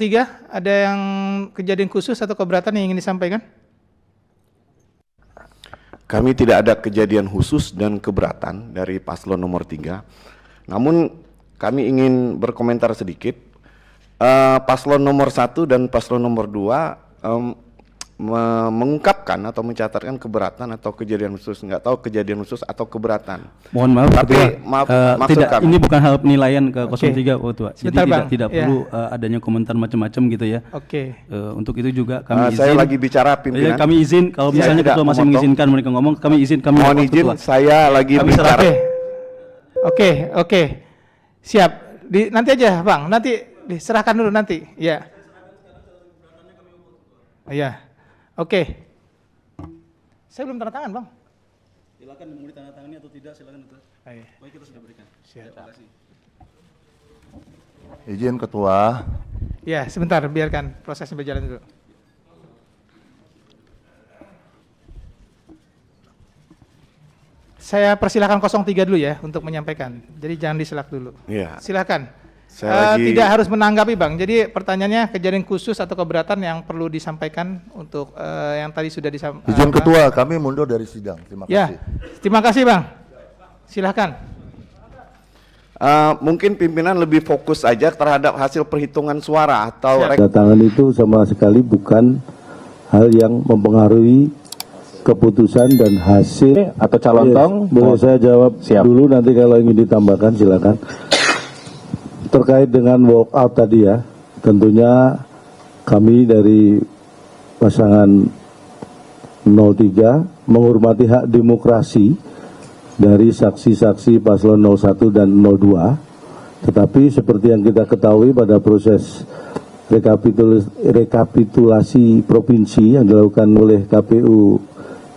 03, ada yang kejadian khusus atau keberatan yang ingin disampaikan? Kami tidak ada kejadian khusus dan keberatan dari paslon nomor 3. Namun kami ingin berkomentar sedikit. Paslon nomor 1 dan paslon nomor 2 mengungkapkan atau mencatatkan keberatan atau kejadian khusus, nggak tahu kejadian khusus atau keberatan. Mohon maaf, tapi maksud tidak, kami, ini bukan hal penilaian ke 03, Ketua. Jadi Sebentar, tidak perlu adanya komentar macam-macam gitu ya. Oke. Untuk itu juga kami izin. saya lagi bicara pimpinan. Kami izin kalau misalnya Ketua masih mengizinkan mereka ngomong, kami izin, kami mohon izin, Ketua. saya lagi bicara. Oke. Siap. Nanti aja, Bang. Nanti diserahkan dulu nanti. Ya. Iya. Oke. Saya belum tanda tangan, Bang. Silakan mau ditandatangani atau tidak, silakan Ketua. Baik, kita sudah berikan. Terima kasih. Izin Ketua. Ya, sebentar, biarkan prosesnya berjalan dulu. Saya persilakan 03 dulu ya untuk menyampaikan. Jadi jangan diselak dulu. Iya. Silakan. Saya Tidak harus menanggapi, Bang. Jadi pertanyaannya kejadian khusus atau keberatan yang perlu disampaikan untuk yang tadi sudah disampaikan. Izin Ketua, kami mundur dari sidang. Terima kasih. Ya, terima kasih, Bang. Silakan. Mungkin pimpinan lebih fokus aja terhadap hasil perhitungan suara atau Tangan itu sama sekali bukan hal yang mempengaruhi keputusan dan hasil atau calon tong. Boleh saya jawab dulu, nanti kalau ingin ditambahkan silakan. Terkait dengan walkout tadi ya, tentunya kami dari pasangan 03 menghormati hak demokrasi dari saksi-saksi paslon 01 dan 02. Tetapi seperti yang kita ketahui pada proses rekapitulasi provinsi yang dilakukan oleh KPU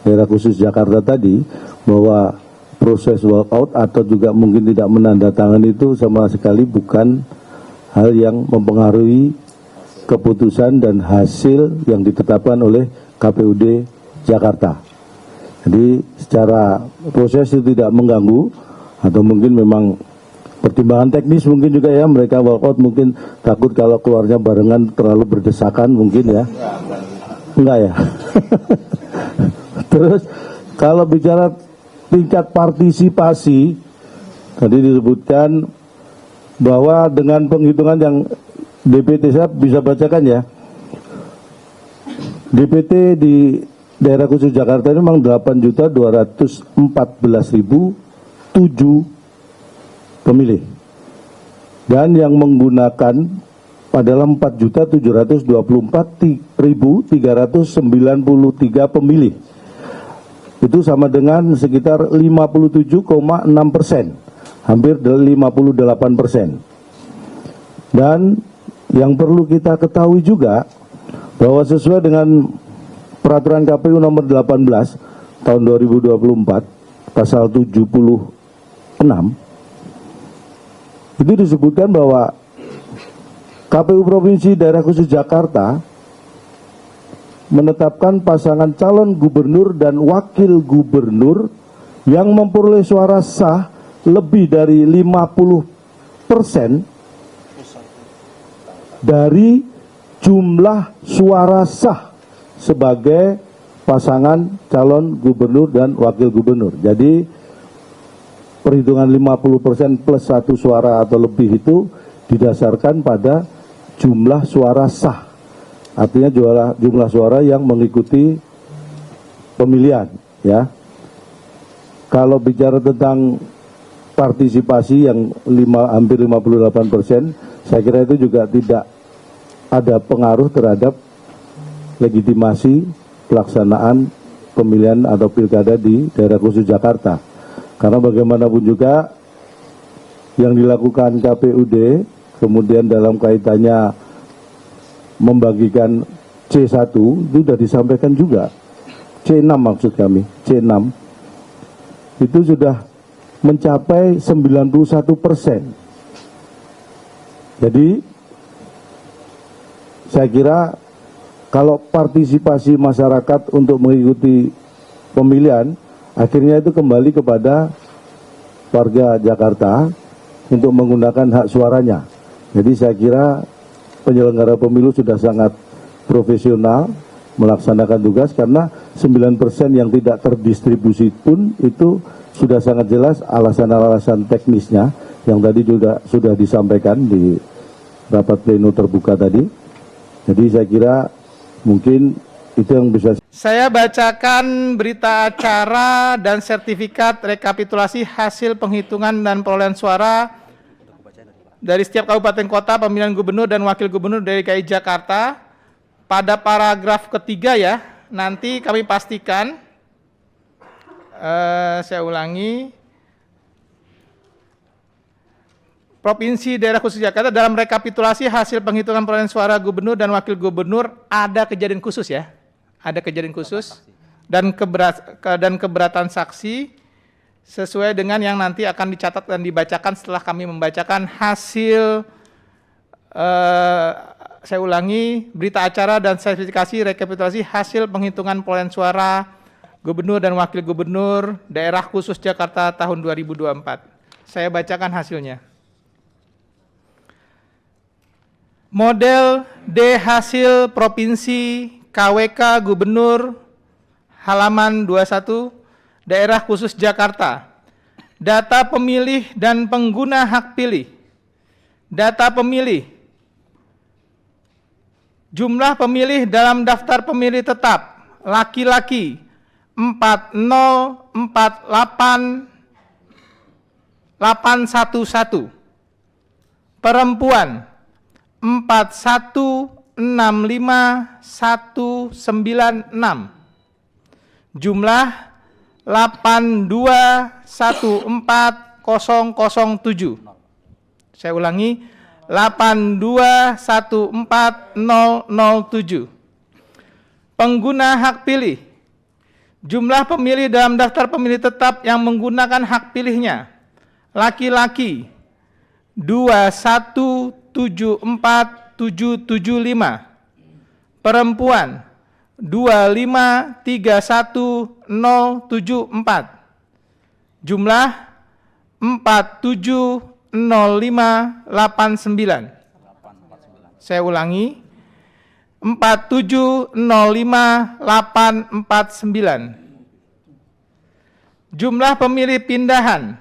Daerah Khusus Jakarta tadi, bahwa proses walkout atau juga mungkin tidak menandatangani itu sama sekali bukan hal yang mempengaruhi keputusan dan hasil yang ditetapkan oleh KPUD Jakarta. Jadi secara proses itu tidak mengganggu, atau mungkin memang pertimbangan teknis mungkin juga ya, mereka walkout mungkin takut kalau keluarnya barengan terlalu berdesakan mungkin ya. Enggak ya. Terus kalau bicara tingkat partisipasi, tadi disebutkan bahwa dengan penghitungan yang DPT, saya bisa bacakan ya. DPT di Daerah Khusus Jakarta ini memang 8.214.007 pemilih. Dan yang menggunakan adalah 4.724.393 pemilih. Itu sama dengan sekitar 57,6%, hampir 58%. Dan yang perlu kita ketahui juga bahwa sesuai dengan peraturan KPU nomor 18 tahun 2024 pasal 76 itu disebutkan bahwa KPU Provinsi Daerah Khusus Jakarta menetapkan pasangan calon gubernur dan wakil gubernur yang memperoleh suara sah lebih dari 50% dari jumlah suara sah sebagai pasangan calon gubernur dan wakil gubernur. Jadi perhitungan 50% plus 1 suara atau lebih itu didasarkan pada jumlah suara sah. Artinya jumlah suara yang mengikuti pemilihan ya. Kalau bicara tentang partisipasi yang hampir 58%, saya kira itu juga tidak ada pengaruh terhadap legitimasi pelaksanaan pemilihan atau pilkada di Daerah Khusus Jakarta. Karena bagaimanapun juga yang dilakukan KPUD, kemudian dalam kaitannya membagikan C1 itu sudah disampaikan juga, C6 maksud kami, C6 itu sudah mencapai 91%. Jadi saya kira kalau partisipasi masyarakat untuk mengikuti pemilihan, akhirnya itu kembali kepada warga Jakarta untuk menggunakan hak suaranya. Jadi saya kira penyelenggara pemilu sudah sangat profesional melaksanakan tugas, karena 9% yang tidak terdistribusi pun itu sudah sangat jelas alasan-alasan teknisnya yang tadi juga sudah disampaikan di rapat pleno terbuka tadi. Jadi saya kira mungkin itu yang bisa Saya bacakan berita acara dan sertifikat rekapitulasi hasil penghitungan dan perolehan suara dari setiap kabupaten kota pemilihan gubernur dan wakil gubernur DKI Jakarta. Pada paragraf ketiga ya, nanti kami pastikan, saya ulangi, Provinsi Daerah Khusus Jakarta dalam rekapitulasi hasil penghitungan perolehan suara gubernur dan wakil gubernur ada kejadian khusus ya, ada kejadian khusus dan keberatan saksi sesuai dengan yang nanti akan dicatat dan dibacakan setelah kami membacakan hasil. Saya ulangi, berita acara dan sertifikasi rekapitulasi hasil penghitungan perolehan suara gubernur dan wakil gubernur Daerah Khusus Jakarta tahun 2024. Saya bacakan hasilnya. Model D hasil Provinsi KWK Gubernur halaman 21 Daerah Khusus Jakarta. Data pemilih dan pengguna hak pilih. Data pemilih. Jumlah pemilih dalam daftar pemilih tetap laki-laki 4048811, perempuan 4165196, jumlah 8214007. Saya ulangi, 8214007. Pengguna hak pilih. Jumlah pemilih dalam daftar pemilih tetap yang menggunakan hak pilihnya. Laki-laki 2174775. Perempuan 2531074. Jumlah 470589. Saya ulangi, 4705849. Jumlah pemilih pindahan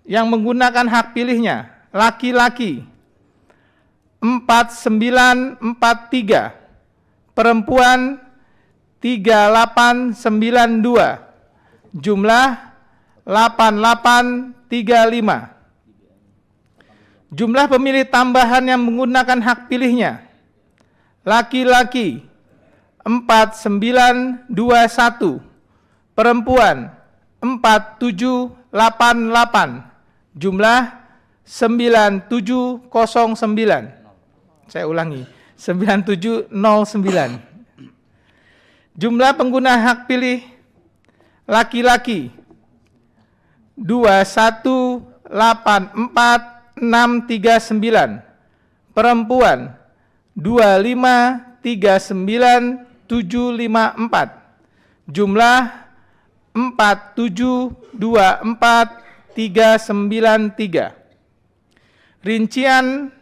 yang menggunakan hak pilihnya, laki-laki 4943, perempuan 3892, jumlah 8835. Jumlah pemilih tambahan yang menggunakan hak pilihnya, laki-laki 4921, perempuan 4788, jumlah 9709. Saya ulangi, 9709. Jumlah pengguna hak pilih laki-laki 2184639, perempuan 2539754, jumlah 4724393. Rincian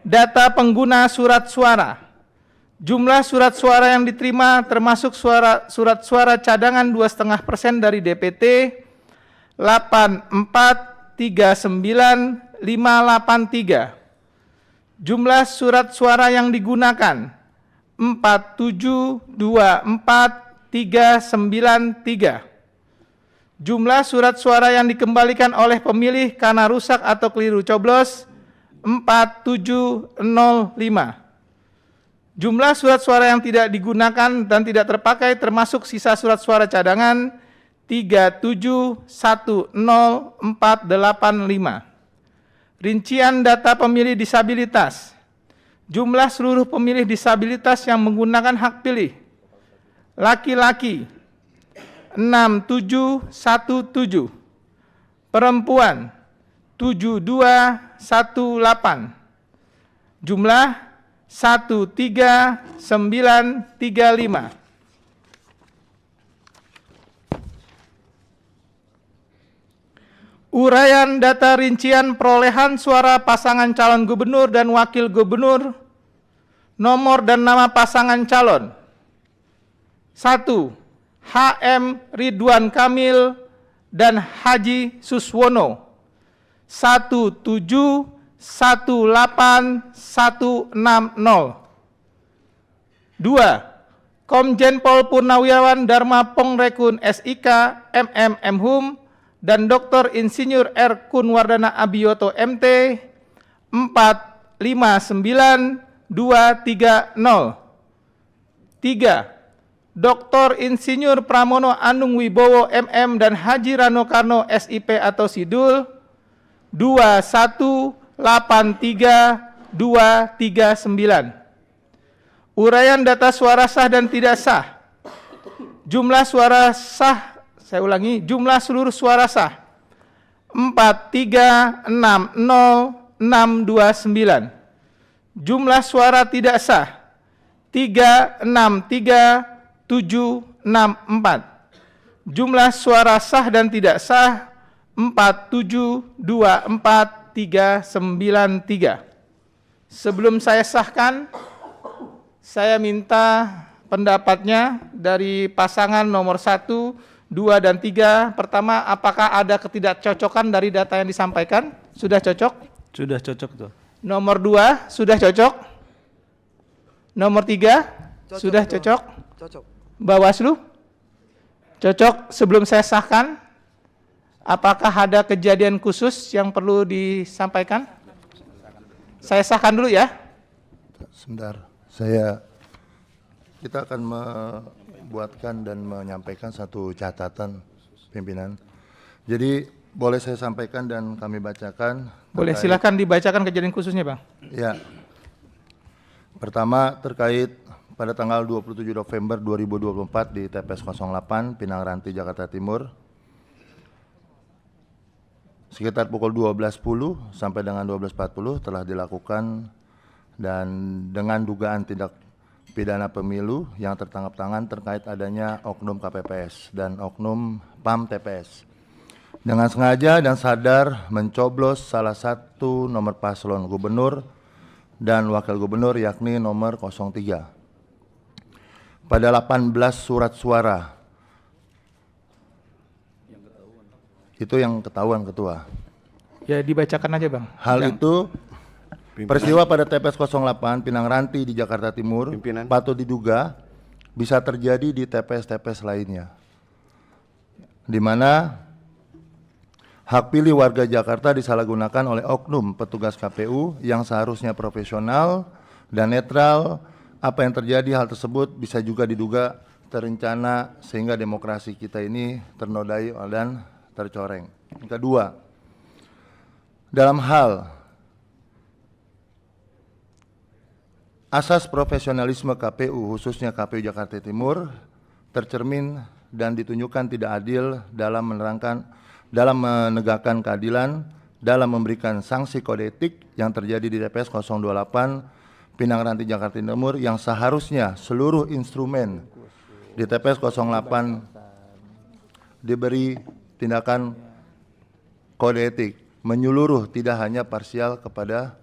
data pengguna surat suara. Jumlah surat suara yang diterima termasuk surat suara cadangan 2,5% dari DPT 8439583. Jumlah surat suara yang digunakan 4724393. Jumlah surat suara yang dikembalikan oleh pemilih karena rusak atau keliru coblos 4705. Jumlah surat suara yang tidak digunakan dan tidak terpakai termasuk sisa surat suara cadangan 3710485. Rincian data pemilih disabilitas. Jumlah seluruh pemilih disabilitas yang menggunakan hak pilih. Laki-laki 6717, perempuan 7218, jumlah 13935. Uraian data rincian perolehan suara pasangan calon gubernur dan wakil gubernur nomor dan nama pasangan calon. 1. HM Ridwan Kamil dan Haji Suswono. 1718160. 2. Komjen Pol Purnawiawan Dharma Pongrekun SIK MM Mhum dan Dr. Insinyur R. Kunwardana Abiyoto MT 459230. 3. Dr. Insinyur Pramono Anung Wibowo MM dan Haji Rano Karno SIP atau Sidul 2183239. Uraian data suara sah dan tidak sah. Jumlah suara sah, saya ulangi, jumlah seluruh suara sah 4360629. Jumlah suara tidak sah 363764. Jumlah suara sah dan tidak sah 4724393. Sebelum saya sahkan, saya minta pendapatnya dari pasangan nomor 1, 2, dan 3. Pertama, apakah ada ketidakcocokan dari data yang disampaikan? Sudah cocok? Sudah cocok tuh. Nomor 2, sudah cocok? Nomor 3, sudah cocok? Cocok. Bawaslu? Cocok. Sebelum saya sahkan, apakah ada kejadian khusus yang perlu disampaikan? Saya sahkan dulu ya. Sebentar, kita akan membuatkan dan menyampaikan satu catatan pimpinan. Jadi boleh saya sampaikan dan kami bacakan. Boleh, silakan dibacakan kejadian khususnya, Bang. Ya. Pertama, terkait pada tanggal 27 November 2024 di TPS 08 Pinang Ranti, Jakarta Timur, sekitar pukul 12.10 sampai dengan 12.40 telah dilakukan dan dengan dugaan tindak pidana pemilu yang tertangkap tangan terkait adanya oknum KPPS dan oknum PAM TPS dengan sengaja dan sadar mencoblos salah satu nomor paslon gubernur dan wakil gubernur yakni nomor 03 pada 18 surat suara. Itu yang ketahuan Ketua. Ya, dibacakan aja, Bang. Hal itu peristiwa pada TPS 08 Pinang Ranti di Jakarta Timur patut diduga bisa terjadi di TPS-TPS lainnya, di mana hak pilih warga Jakarta disalahgunakan oleh oknum petugas KPU yang seharusnya profesional dan netral. Apa yang terjadi hal tersebut bisa juga diduga terencana sehingga demokrasi kita ini ternodai dan tercoreng. Yang kedua, dalam hal asas profesionalisme KPU, khususnya KPU Jakarta Timur, tercermin dan ditunjukkan tidak adil dalam menegakkan keadilan, dalam memberikan sanksi kode etik yang terjadi di TPS 028 Pinang Ranti, Jakarta Timur, yang seharusnya seluruh instrumen di TPS 08 diberi tindakan kode etik, menyeluruh tidak hanya parsial kepada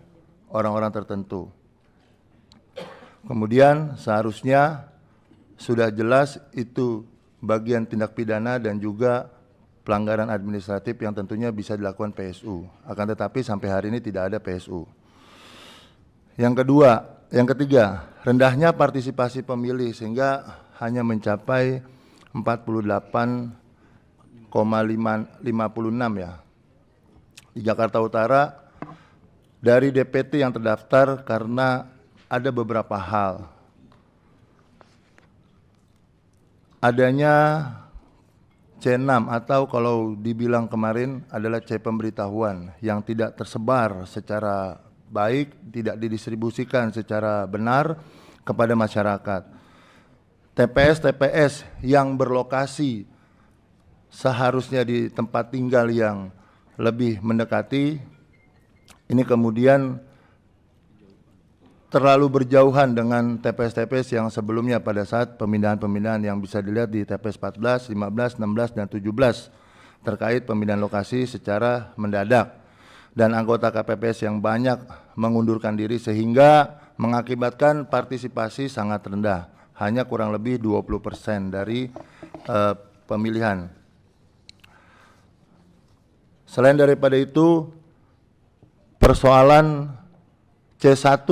orang-orang tertentu. Kemudian seharusnya sudah jelas itu bagian tindak pidana dan juga pelanggaran administratif yang tentunya bisa dilakukan PSU. Akan tetapi sampai hari ini tidak ada PSU. Yang ketiga, rendahnya partisipasi pemilih sehingga hanya mencapai 48,56 ya. Di Jakarta Utara dari DPT yang terdaftar karena ada beberapa hal. Adanya C6 atau kalau dibilang kemarin adalah C pemberitahuan yang tidak tersebar secara baik, tidak didistribusikan secara benar kepada masyarakat. TPS-TPS yang berlokasi seharusnya di tempat tinggal yang lebih mendekati, ini kemudian terlalu berjauhan dengan TPS-TPS yang sebelumnya pada saat pemindahan-pemindahan yang bisa dilihat di TPS 14, 15, 16, dan 17 terkait pemindahan lokasi secara mendadak dan anggota KPPS yang banyak mengundurkan diri sehingga mengakibatkan partisipasi sangat rendah, hanya kurang lebih 20% dari pemilihan. Selain daripada itu, persoalan C1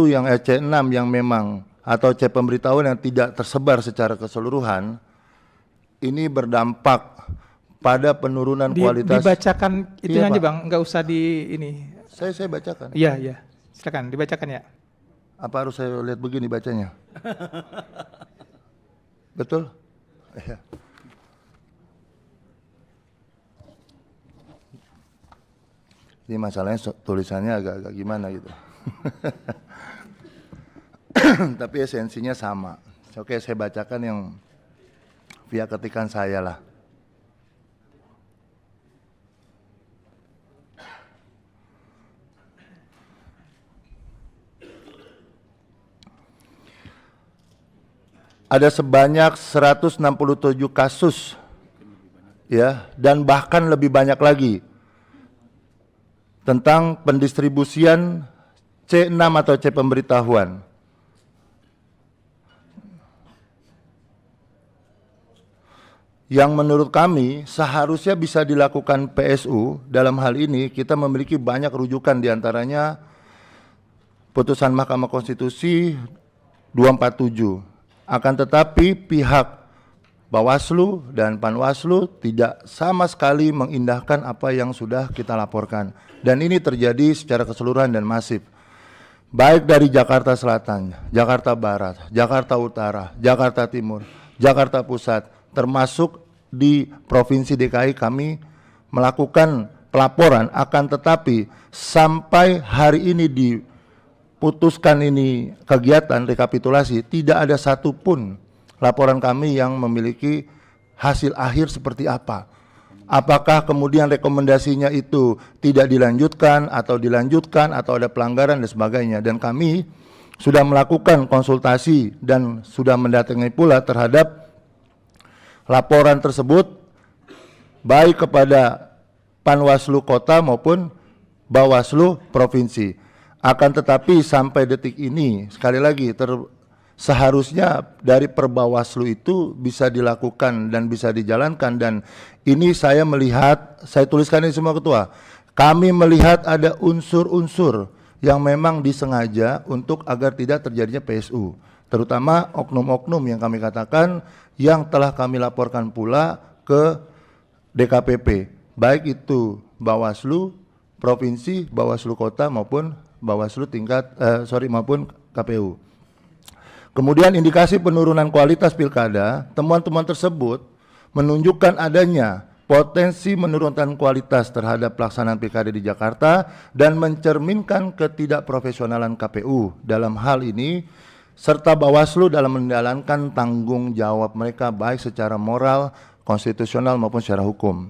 C6 yang memang atau C pemberitahuan yang tidak tersebar secara keseluruhan, ini berdampak pada penurunan kualitas. Dibacakan itu Iya, aja Pak. Bang, nggak usah di ini. Saya bacakan. Iya, iya. Silakan dibacakan ya. Apa harus saya lihat begini bacanya? Betul? Iya. Ini masalahnya tulisannya agak-agak gimana gitu. Tapi esensinya sama. Oke, saya bacakan yang via ketikan saya lah. Ada sebanyak 167 kasus ya, dan bahkan lebih banyak lagi tentang pendistribusian C6 atau C pemberitahuan. Yang menurut kami seharusnya bisa dilakukan PSU. Dalam hal ini kita memiliki banyak rujukan, diantaranya putusan Mahkamah Konstitusi 247. Akan tetapi pihak Bawaslu dan Panwaslu tidak sama sekali mengindahkan apa yang sudah kita laporkan. Dan ini terjadi secara keseluruhan dan masif. Baik dari Jakarta Selatan, Jakarta Barat, Jakarta Utara, Jakarta Timur, Jakarta Pusat, termasuk di Provinsi DKI kami melakukan pelaporan, akan tetapi sampai hari ini diputuskan ini kegiatan rekapitulasi, tidak ada satupun laporan kami yang memiliki hasil akhir seperti apa. Apakah kemudian rekomendasinya itu tidak dilanjutkan atau dilanjutkan atau ada pelanggaran dan sebagainya. Dan kami sudah melakukan konsultasi dan sudah mendatangi pula terhadap laporan tersebut baik kepada Panwaslu Kota maupun Bawaslu Provinsi. Akan tetapi sampai detik ini, sekali lagi, seharusnya dari Perbawaslu itu bisa dilakukan dan bisa dijalankan. Dan ini saya melihat, saya tuliskan ini semua Ketua, kami melihat ada unsur-unsur yang memang disengaja untuk agar tidak terjadinya PSU, terutama oknum-oknum yang kami katakan yang telah kami laporkan pula ke DKPP, baik itu Bawaslu Provinsi, Bawaslu Kota maupun Bawaslu maupun KPU. Kemudian indikasi penurunan kualitas pilkada, temuan-temuan tersebut menunjukkan adanya potensi menurunkan kualitas terhadap pelaksanaan pilkada di Jakarta dan mencerminkan ketidakprofesionalan KPU dalam hal ini, serta Bawaslu dalam menjalankan tanggung jawab mereka baik secara moral, konstitusional maupun secara hukum.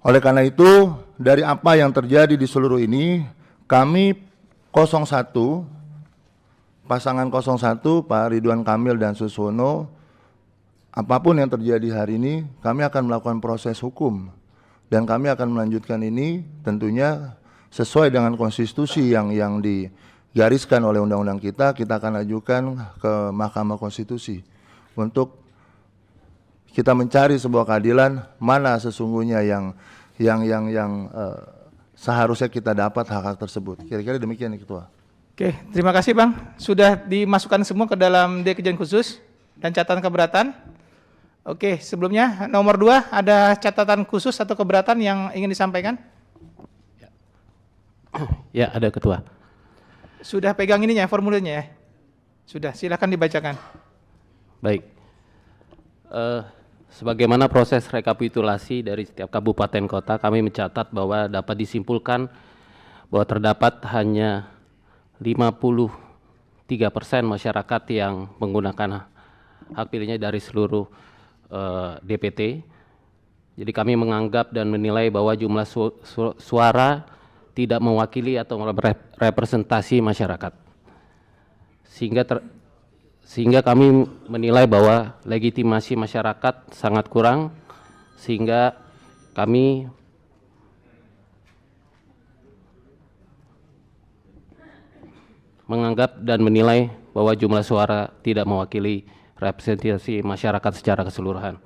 Oleh karena itu, dari apa yang terjadi di seluruh ini, kami 01, pasangan 01, Pak Ridwan Kamil dan Suswono, apapun yang terjadi hari ini, kami akan melakukan proses hukum. Dan kami akan melanjutkan ini tentunya sesuai dengan konstitusi yang digariskan oleh undang-undang kita akan ajukan ke Mahkamah Konstitusi untuk kita mencari sebuah keadilan mana sesungguhnya yang seharusnya kita dapat hak-hak tersebut. Kira-kira demikian nih Ketua. Oke, terima kasih Bang. Sudah dimasukkan semua ke dalam kejadian khusus dan catatan keberatan. Oke, sebelumnya nomor 2 ada catatan khusus atau keberatan yang ingin disampaikan? Ya, ada Ketua. Sudah pegang ininya, formulirnya ya? Sudah, silakan dibacakan. Baik. Sebagaimana proses rekapitulasi dari setiap kabupaten kota, kami mencatat bahwa dapat disimpulkan bahwa terdapat hanya 53% masyarakat yang menggunakan hak pilihnya dari seluruh DPT. Jadi kami menganggap dan menilai bahwa jumlah suara tidak mewakili atau representasi masyarakat. Sehingga kami menilai bahwa legitimasi masyarakat sangat kurang, sehingga kami menganggap dan menilai bahwa jumlah suara tidak mewakili representasi masyarakat secara keseluruhan.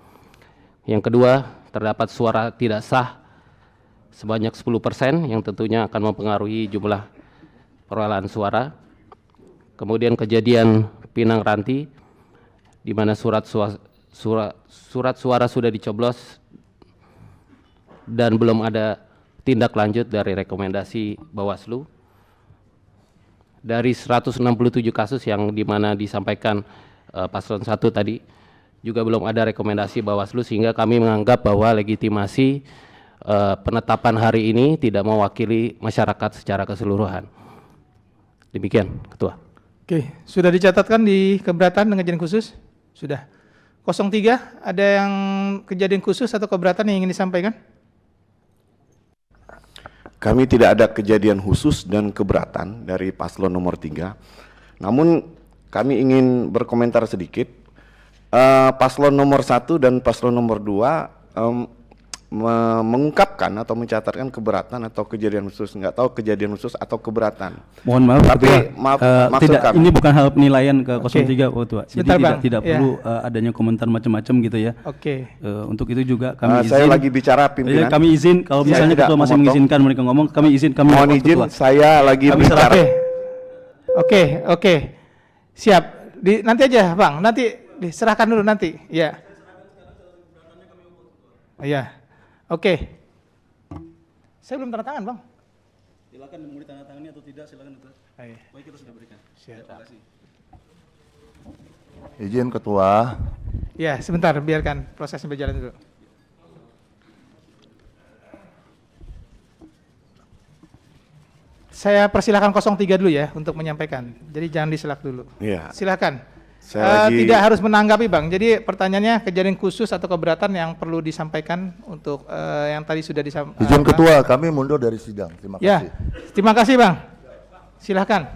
Yang kedua, terdapat suara tidak sah sebanyak 10% yang tentunya akan mempengaruhi jumlah perolehan suara. Kemudian kejadian Pinang Ranti di mana surat suara sudah dicoblos dan belum ada tindak lanjut dari rekomendasi Bawaslu. Dari 167 kasus yang dimana disampaikan paslon 1 tadi, juga belum ada rekomendasi Bawaslu, sehingga kami menganggap bahwa legitimasi penetapan hari ini tidak mewakili masyarakat secara keseluruhan. Demikian, Ketua. Oke, sudah dicatatkan di keberatan dengan kejadian khusus? Sudah. 03, ada yang kejadian khusus atau keberatan yang ingin disampaikan? Kami tidak ada kejadian khusus dan keberatan dari paslon nomor 3. Namun kami ingin berkomentar sedikit. Paslon nomor 1 dan paslon nomor 2 mengungkapkan atau mencatatkan keberatan atau kejadian khusus, nggak tahu kejadian khusus atau keberatan. Mohon maaf, Tapi maksud tidak, kami, ini bukan hal penilaian ke 03, Ketua. Jadi Sebentar, Bang. tidak Ya. perlu adanya komentar macam-macam gitu ya. Oke. Untuk itu juga kami izin. saya lagi bicara pimpinan. Kami izin kalau Saya misalnya tidak Ketua masih memotong. mengizinkan mereka ngomong, kami izin, kami Mohon lapor izin, Ketua. saya lagi Oke. bicara. Oke. Siap. Nanti aja, Bang. Nanti diserahkan dulu nanti. Ya. Iya. Oke. Saya belum tanda tangan, Bang. Silakan mau ditandatangani atau tidak, silakan Ketua. Baik, kita sudah berikan. Terima kasih. Izin Ketua. Ya, sebentar, biarkan prosesnya berjalan dulu. Saya persilakan 03 dulu ya untuk menyampaikan. Jadi jangan diselak dulu. Iya. Silakan. Saya lagi- Tidak harus menanggapi, Bang. Jadi pertanyaannya kejadian khusus atau keberatan yang perlu disampaikan untuk yang tadi sudah disampaikan. Izin Ketua, kami mundur dari sidang. Terima Ya, kasih. terima kasih, Bang. Silakan.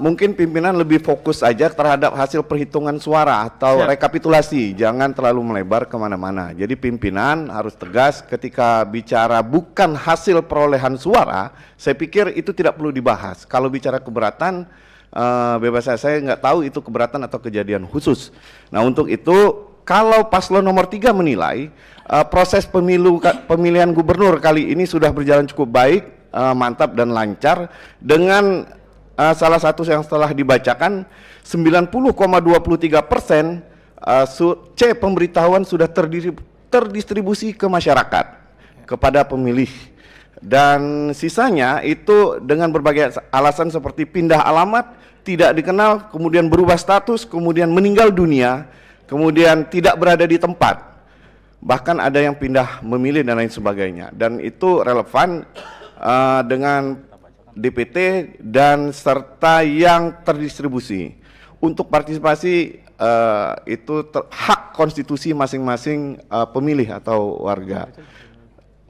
Mungkin pimpinan lebih fokus aja terhadap hasil perhitungan suara atau Siap. rekapitulasi, jangan terlalu melebar kemana-mana. Jadi pimpinan harus tegas ketika bicara bukan hasil perolehan suara, saya pikir itu tidak perlu dibahas. Kalau bicara keberatan, bebas saya nggak tahu itu keberatan atau kejadian khusus. Nah untuk itu, kalau paslon nomor 3 menilai proses pemilihan gubernur kali ini sudah berjalan cukup baik, mantap dan lancar dengan salah satu yang setelah dibacakan 90,23% C pemberitahuan sudah terdistribusi ke masyarakat kepada pemilih, dan sisanya itu dengan berbagai alasan seperti pindah alamat, tidak dikenal, kemudian berubah status, kemudian meninggal dunia, kemudian tidak berada di tempat, bahkan ada yang pindah memilih dan lain sebagainya, dan itu relevan dengan DPT dan serta yang terdistribusi. Untuk partisipasi itu hak konstitusi masing-masing pemilih atau warga.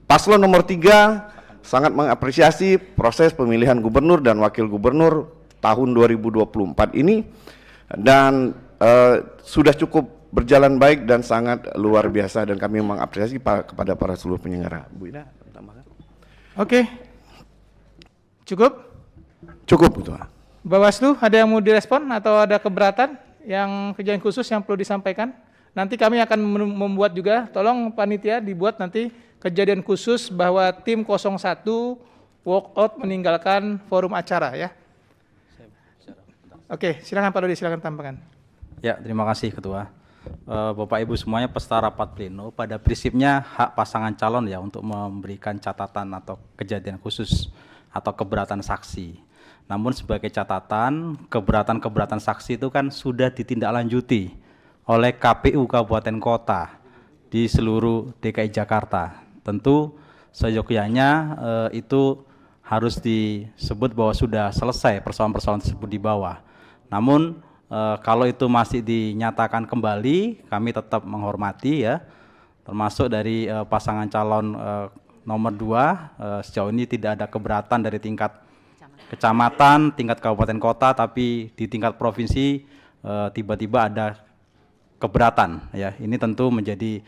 Paslon nomor 3 sangat mengapresiasi proses pemilihan gubernur dan wakil gubernur tahun 2024 ini, dan sudah cukup berjalan baik dan sangat luar biasa, dan kami mengapresiasi kepada para seluruh penyelenggara. Bu Ina, tambahkan? Oke. Cukup? Cukup, Ketua. Bawaslu, ada yang mau direspon atau ada keberatan yang kejadian khusus yang perlu disampaikan? Nanti kami akan membuat juga, tolong panitia dibuat nanti kejadian khusus bahwa tim 01 walk out meninggalkan forum acara ya. Oke, silakan Pak Dodi, silakan tambahkan. Ya, terima kasih Ketua. Bapak Ibu semuanya, peserta rapat pleno, pada prinsipnya hak pasangan calon ya untuk memberikan catatan atau kejadian khusus atau keberatan saksi. Namun sebagai catatan, keberatan saksi itu kan sudah ditindaklanjuti oleh KPU Kabupaten Kota di seluruh DKI Jakarta. Tentu seyogyanya itu harus disebut bahwa sudah selesai persoalan-persoalan tersebut di bawah. Namun kalau itu masih dinyatakan kembali, kami tetap menghormati ya, termasuk dari pasangan calon nomor 2, sejauh ini tidak ada keberatan dari tingkat kecamatan, tingkat kabupaten kota, tapi di tingkat provinsi tiba-tiba ada keberatan ya. Ini tentu menjadi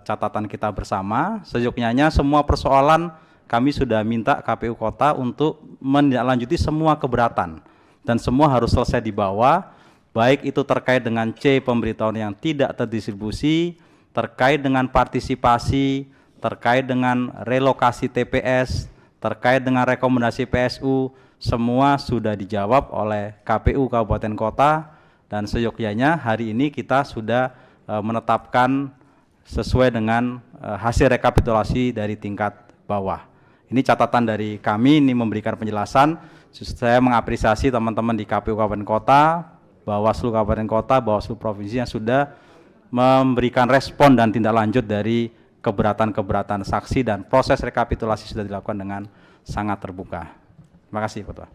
catatan kita bersama. Seyogyanya semua persoalan kami sudah minta KPU Kota untuk menindaklanjuti semua keberatan dan semua harus selesai di bawah, baik itu terkait dengan C pemberitahuan yang tidak terdistribusi, terkait dengan partisipasi, terkait dengan relokasi TPS, terkait dengan rekomendasi PSU, semua sudah dijawab oleh KPU Kabupaten Kota, dan seyogyanya hari ini kita sudah menetapkan sesuai dengan hasil rekapitulasi dari tingkat bawah. Ini catatan dari kami, ini memberikan penjelasan. Saya mengapresiasi teman-teman di KPU Kabupaten Kota, Bawaslu Kabupaten Kota, Bawaslu Provinsi yang sudah memberikan respon dan tindak lanjut dari keberatan-keberatan saksi, dan proses rekapitulasi sudah dilakukan dengan sangat terbuka. Terima kasih, Ketua.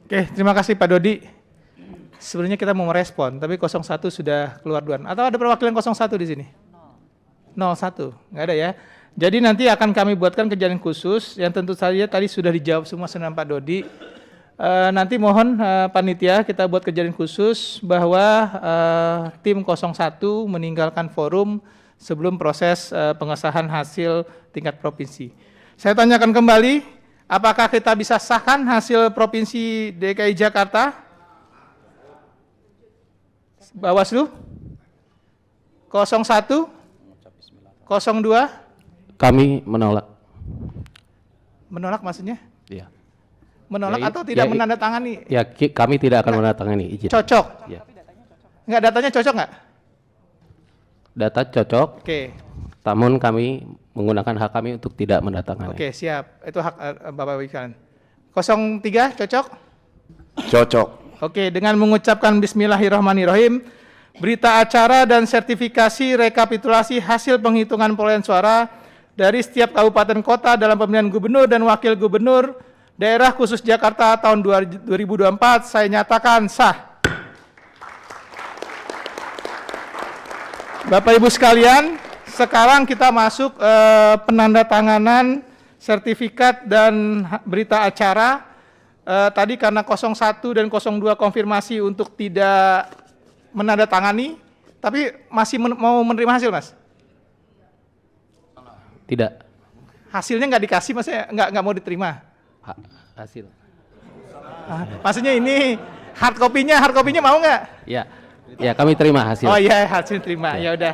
Oke, terima kasih Pak Dodi. Sebenarnya kita mau merespon, tapi 01 sudah keluar duluan. Atau ada perwakilan 01 di sini? 01, nggak ada ya. Jadi nanti akan kami buatkan kejadian khusus yang tentu saja tadi sudah dijawab semua dengan Pak Dodi. Nanti mohon panitia kita buat kejadian khusus bahwa tim 01 meninggalkan forum sebelum proses pengesahan hasil tingkat provinsi. Saya tanyakan kembali, apakah kita bisa sahkan hasil Provinsi DKI Jakarta? Bawaslu? 01? 02? Kami menolak. Menolak maksudnya? Ya. Menolak Ya, atau tidak ya, menandatangani? Ya, kami tidak akan menandatangani izin. Cocok? Ya. Enggak, datanya cocok nggak? Data cocok, Oke, namun kami menggunakan hak kami untuk tidak menandatangani. oke siap. Itu hak Bapak Wikan. 03 cocok? Cocok. Oke, dengan mengucapkan Bismillahirrahmanirrahim, berita acara dan sertifikasi rekapitulasi hasil penghitungan perolehan suara dari setiap kabupaten kota dalam pemilihan gubernur dan wakil gubernur daerah khusus Jakarta tahun 2024 saya nyatakan sah. Bapak Ibu sekalian, sekarang kita masuk penandatanganan sertifikat dan berita acara. Tadi karena 01 dan 02 konfirmasi untuk tidak menandatangani, tapi masih mau menerima hasil, Mas? Tidak. Hasilnya nggak dikasih, maksudnya nggak mau diterima. Hasil. Maksudnya ini hard copy-nya mau nggak? Ya. Ya, kami terima hasil. Oh iya, hasil terima. Ya udah.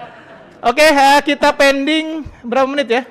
Oke, kita pending berapa menit ya?